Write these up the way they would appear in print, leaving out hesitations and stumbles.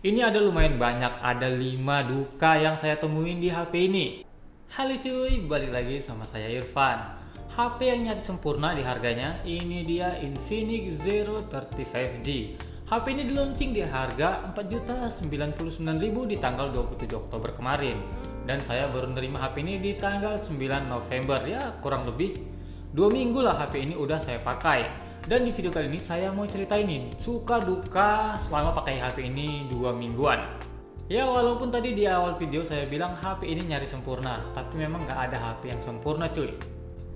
Ini ada lumayan banyak, ada 5 duka yang saya temuin di HP ini. Halo cuy, balik lagi sama saya Irfan. HP yang nyari sempurna di harganya, ini dia Infinix Zero 35G. HP ini di launching di harga 4.099.000 di tanggal 27 Oktober kemarin. Dan saya baru nerima HP ini di tanggal 9 November, ya kurang lebih 2 minggu lah HP ini udah saya pakai. Dan di video kali ini saya mau ceritain nih suka duka selama pakai HP ini 2 mingguan. Ya walaupun tadi di awal video saya bilang HP ini nyari sempurna, tapi memang nggak ada HP yang sempurna cuy.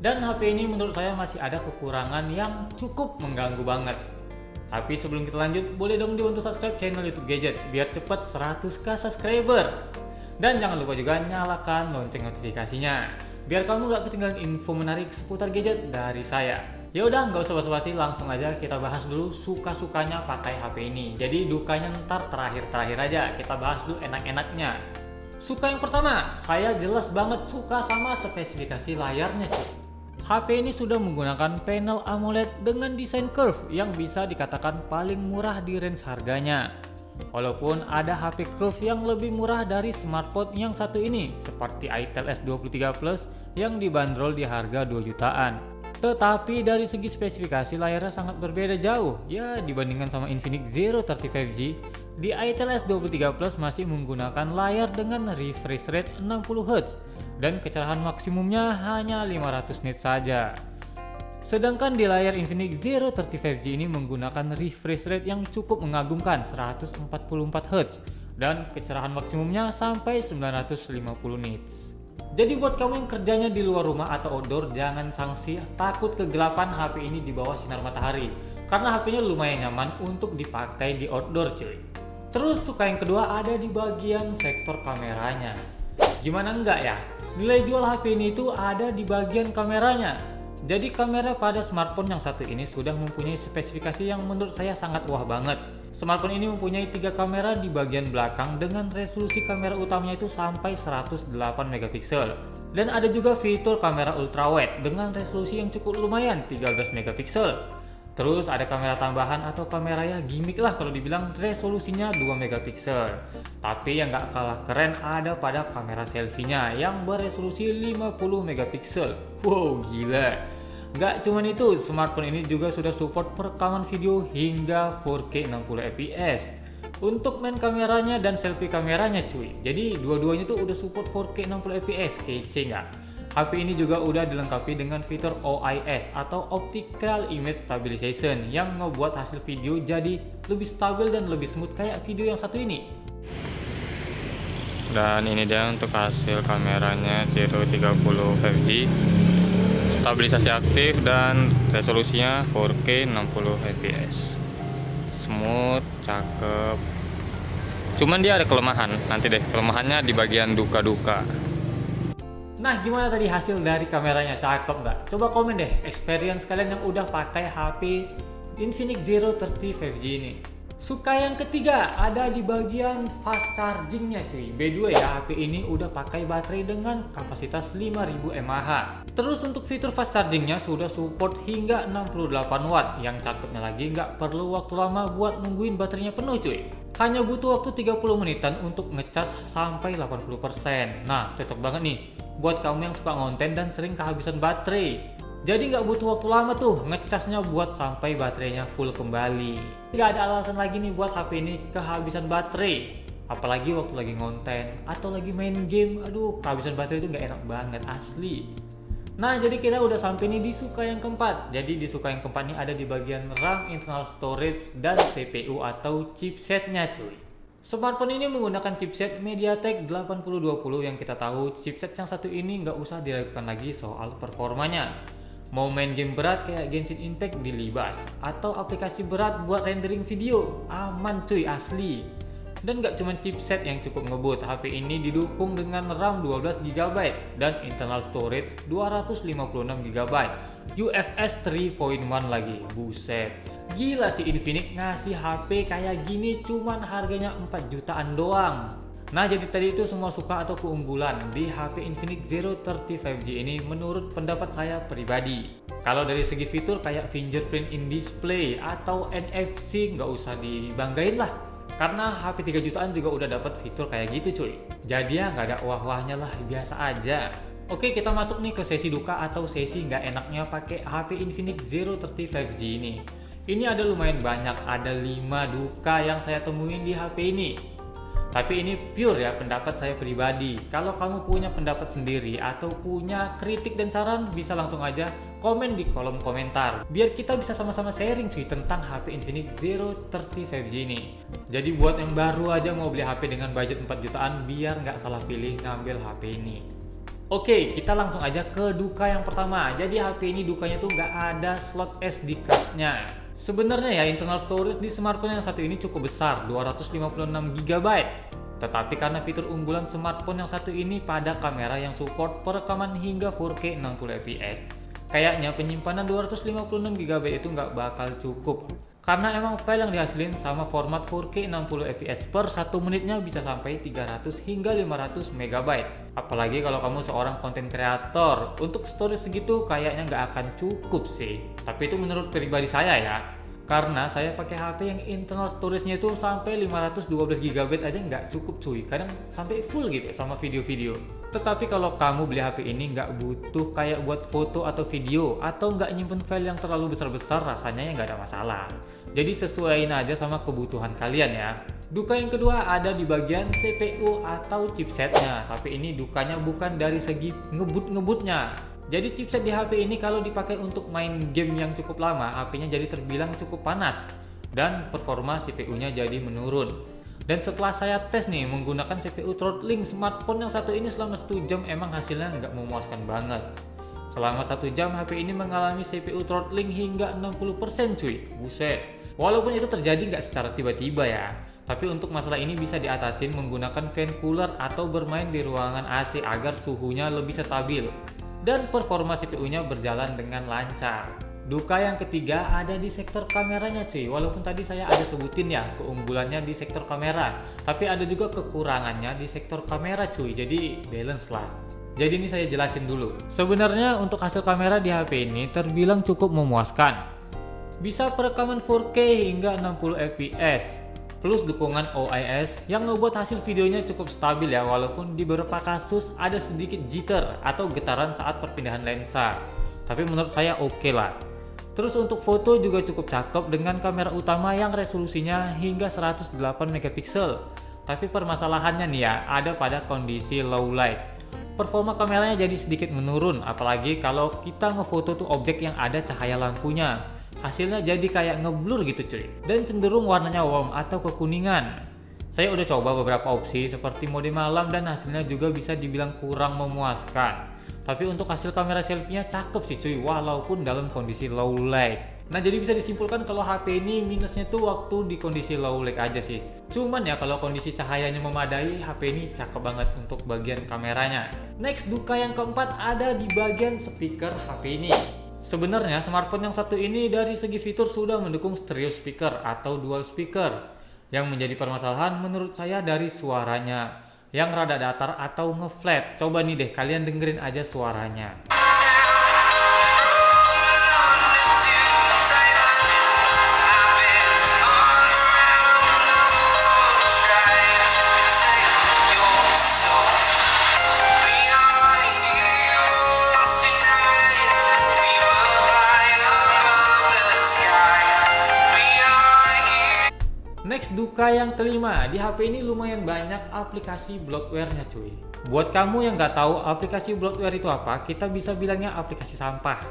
Dan HP ini menurut saya masih ada kekurangan yang cukup mengganggu banget. Tapi sebelum kita lanjut, boleh dong untuk subscribe channel YouTube Gadget biar cepet 100k subscriber. Dan jangan lupa juga nyalakan lonceng notifikasinya biar kamu gak ketinggalan info menarik seputar gadget dari saya. Ya udah, nggak usah basa-basi, langsung aja kita bahas dulu suka-sukanya pakai HP ini. Jadi dukanya ntar terakhir aja, kita bahas dulu enak-enaknya. Suka yang pertama, saya jelas banget suka sama spesifikasi layarnya cuy. HP ini sudah menggunakan panel AMOLED dengan desain curve yang bisa dikatakan paling murah di range harganya. Walaupun ada HP curve yang lebih murah dari smartphone yang satu ini, seperti Itel S23 Plus yang dibanderol di harga 2 jutaan. Tetapi dari segi spesifikasi layarnya sangat berbeda jauh. Ya dibandingkan sama Infinix Zero 35G, di Itel S23 Plus masih menggunakan layar dengan refresh rate 60Hz dan kecerahan maksimumnya hanya 500 nits saja. Sedangkan di layar Infinix Zero 35G ini menggunakan refresh rate yang cukup mengagumkan 144Hz dan kecerahan maksimumnya sampai 950 nits. Jadi buat kamu yang kerjanya di luar rumah atau outdoor, jangan sangsi takut kegelapan HP ini di bawah sinar matahari, karena HP-nya lumayan nyaman untuk dipakai di outdoor cuy. Terus suka yang kedua ada di bagian sektor kameranya. Gimana enggak ya? Nilai jual HP ini itu ada di bagian kameranya. Jadi kamera pada smartphone yang satu ini sudah mempunyai spesifikasi yang menurut saya sangat wah banget. Smartphone ini mempunyai 3 kamera di bagian belakang dengan resolusi kamera utamanya itu sampai 108 megapiksel. Dan ada juga fitur kamera ultrawide dengan resolusi yang cukup lumayan 13 megapiksel. Terus ada kamera tambahan atau kamera ya gimmick lah kalau dibilang, resolusinya 2 megapiksel. Tapi yang gak kalah keren ada pada kamera selfie-nya yang beresolusi 50 megapiksel. Wow gila. Gak cuman itu, smartphone ini juga sudah support perekaman video hingga 4K 60 fps untuk main kameranya dan selfie kameranya cuy. Jadi dua-duanya tuh udah support 4K 60 fps, kece nggak? HP ini juga udah dilengkapi dengan fitur OIS atau Optical Image Stabilization yang ngebuat hasil video jadi lebih stabil dan lebih smooth kayak video yang satu ini. Dan ini dia untuk hasil kameranya Zero 30 5G, stabilisasi aktif dan resolusinya 4K 60 fps, smooth, cakep. Cuman dia ada kelemahan, nanti deh kelemahannya di bagian duka-duka. Nah gimana tadi hasil dari kameranya, cakep nggak? Coba komen deh experience kalian yang udah pakai HP Infinix Zero 35G ini. Suka yang ketiga ada di bagian fast chargingnya cuy. By the way ya, HP ini udah pakai baterai dengan kapasitas 5000 mAh. Terus untuk fitur fast chargingnya sudah support hingga 68 watt. Yang cakepnya lagi nggak perlu waktu lama buat nungguin baterainya penuh cuy. Hanya butuh waktu 30 menitan untuk ngecas sampai 80%. Nah cocok banget nih buat kamu yang suka ngonten dan sering kehabisan baterai. Jadi nggak butuh waktu lama tuh ngecasnya buat sampai baterainya full kembali. Nggak ada alasan lagi nih buat HP ini kehabisan baterai. Apalagi waktu lagi ngonten atau lagi main game, aduh kehabisan baterai itu nggak enak banget asli. Nah jadi kita udah sampai nih di suka yang keempat. Jadi di suka yang keempat ini ada di bagian RAM, internal storage, dan CPU atau chipsetnya cuy. Smartphone ini menggunakan chipset MediaTek 8020 yang kita tahu chipset yang satu ini nggak usah diragukan lagi soal performanya. Mau main game berat kayak Genshin Impact dilibas, atau aplikasi berat buat rendering video, aman cuy asli. Dan gak cuma chipset yang cukup ngebut, HP ini didukung dengan RAM 12GB dan internal storage 256GB, UFS 3.1 lagi, buset. Gila sih Infinix ngasih HP kayak gini cuman harganya 4 jutaan doang. Nah jadi tadi itu semua suka atau keunggulan di HP Infinix Zero 35G ini menurut pendapat saya pribadi. Kalau dari segi fitur kayak fingerprint in display atau NFC nggak usah dibanggain lah. Karena HP 3 jutaan juga udah dapat fitur kayak gitu cuy. Jadi ya nggak ada wah-wahnya lah, biasa aja. Oke, kita masuk nih ke sesi duka atau sesi nggak enaknya pakai HP Infinix Zero 30 5G ini. Ini ada lumayan banyak, ada 5 duka yang saya temuin di HP ini. Tapi ini pure ya pendapat saya pribadi. Kalau kamu punya pendapat sendiri atau punya kritik dan saran, bisa langsung aja komen di kolom komentar. Biar kita bisa sama-sama sharing cuy tentang HP Infinix Zero 30 5G ini. Jadi buat yang baru aja mau beli HP dengan budget 4 jutaan, biar nggak salah pilih ngambil HP ini. Oke, kita langsung aja ke duka yang pertama. Jadi HP ini dukanya tuh nggak ada slot SD card-nya. Sebenarnya ya internal storage di smartphone yang satu ini cukup besar, 256 GB. Tetapi karena fitur unggulan smartphone yang satu ini pada kamera yang support perekaman hingga 4K 60 fps, kayaknya penyimpanan 256 GB itu nggak bakal cukup. Karena emang file yang dihasilin sama format 4K 60 fps per 1 menitnya bisa sampai 300 hingga 500 MB. Apalagi kalau kamu seorang konten kreator, untuk storage segitu kayaknya nggak akan cukup sih. Tapi itu menurut pribadi saya ya. Karena saya pakai HP yang internal storage-nya itu sampai 512 GB aja nggak cukup cuy. Kadang sampai full gitu sama video-video. Tetapi kalau kamu beli HP ini nggak butuh kayak buat foto atau video, atau nggak nyimpen file yang terlalu besar-besar, rasanya ya nggak ada masalah. Jadi sesuaiin aja sama kebutuhan kalian ya. Duka yang kedua ada di bagian CPU atau chipsetnya. Tapi ini dukanya bukan dari segi ngebut-ngebutnya. Jadi chipset di HP ini kalau dipakai untuk main game yang cukup lama, HP-nya jadi terbilang cukup panas dan performa CPU-nya jadi menurun. Dan setelah saya tes nih menggunakan CPU throttling smartphone yang satu ini selama 1 jam, emang hasilnya nggak memuaskan banget. Selama 1 jam HP ini mengalami CPU throttling hingga 60% cuy, buset. Walaupun itu terjadi nggak secara tiba-tiba ya, tapi untuk masalah ini bisa diatasin menggunakan fan cooler atau bermain di ruangan AC agar suhunya lebih stabil dan performa CPU-nya berjalan dengan lancar. Duka yang ketiga ada di sektor kameranya cuy. Walaupun tadi saya ada sebutin ya keunggulannya di sektor kamera, tapi ada juga kekurangannya di sektor kamera cuy. Jadi balance lah. Jadi ini saya jelasin dulu. Sebenarnya untuk hasil kamera di HP ini terbilang cukup memuaskan. Bisa perekaman 4K hingga 60 fps. Plus dukungan OIS yang ngebuat hasil videonya cukup stabil ya, walaupun di beberapa kasus ada sedikit jitter atau getaran saat perpindahan lensa. Tapi menurut saya oke lah. Terus untuk foto juga cukup cakep dengan kamera utama yang resolusinya hingga 108 megapiksel. Tapi permasalahannya nih ya, ada pada kondisi low light. Performa kameranya jadi sedikit menurun, apalagi kalau kita ngefoto tuh objek yang ada cahaya lampunya. Hasilnya jadi kayak ngeblur gitu cuy, dan cenderung warnanya warm atau kekuningan. Saya udah coba beberapa opsi seperti mode malam dan hasilnya juga bisa dibilang kurang memuaskan. Tapi untuk hasil kamera selfie-nya cakep sih cuy, walaupun dalam kondisi low light. Nah jadi bisa disimpulkan kalau HP ini minusnya tuh waktu di kondisi low light aja sih. Cuman ya kalau kondisi cahayanya memadai, HP ini cakep banget untuk bagian kameranya. Next, duka yang keempat ada di bagian speaker HP ini. Sebenarnya smartphone yang satu ini dari segi fitur sudah mendukung stereo speaker atau dual speaker. Yang menjadi permasalahan menurut saya dari suaranya yang rada datar atau ngeflat. Coba nih deh kalian dengerin aja suaranya. Next, duka yang kelima, di HP ini lumayan banyak aplikasi bloatware-nya cuy. Buat kamu yang nggak tahu aplikasi bloatware itu apa, kita bisa bilangnya aplikasi sampah.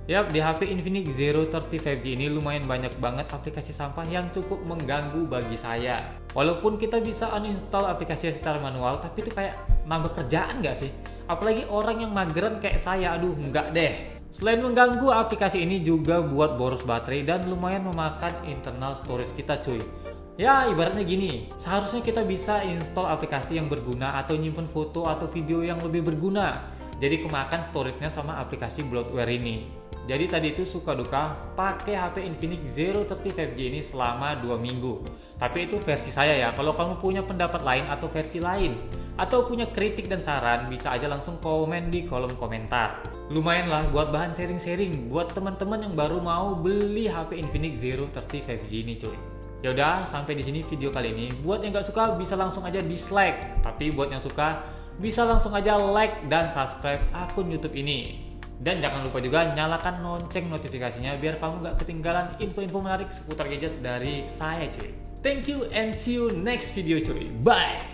Yap, di HP Infinix Zero 30 5G ini lumayan banyak banget aplikasi sampah yang cukup mengganggu bagi saya. Walaupun kita bisa uninstall aplikasinya secara manual, tapi itu kayak nambah kerjaan nggak sih? Apalagi orang yang mageran kayak saya, aduh nggak deh. Selain mengganggu, aplikasi ini juga buat boros baterai dan lumayan memakan internal storage kita cuy. Ya ibaratnya gini, seharusnya kita bisa install aplikasi yang berguna atau nyimpen foto atau video yang lebih berguna. Jadi kemakan storage-nya sama aplikasi bloatware ini. Jadi tadi itu suka duka pakai HP Infinix Zero 30 5G ini selama 2 minggu. Tapi itu versi saya ya, kalau kamu punya pendapat lain atau versi lain, atau punya kritik dan saran, bisa aja langsung komen di kolom komentar. Lumayan lah buat bahan sharing-sharing buat teman-teman yang baru mau beli HP Infinix Zero 30 5G ini cuy. Yaudah, sampai di sini video kali ini. Buat yang gak suka bisa langsung aja dislike, tapi buat yang suka bisa langsung aja like dan subscribe akun YouTube ini. Dan jangan lupa juga nyalakan lonceng notifikasinya biar kamu gak ketinggalan info-info menarik seputar gadget dari saya cuy. Thank you and see you next video cuy. Bye.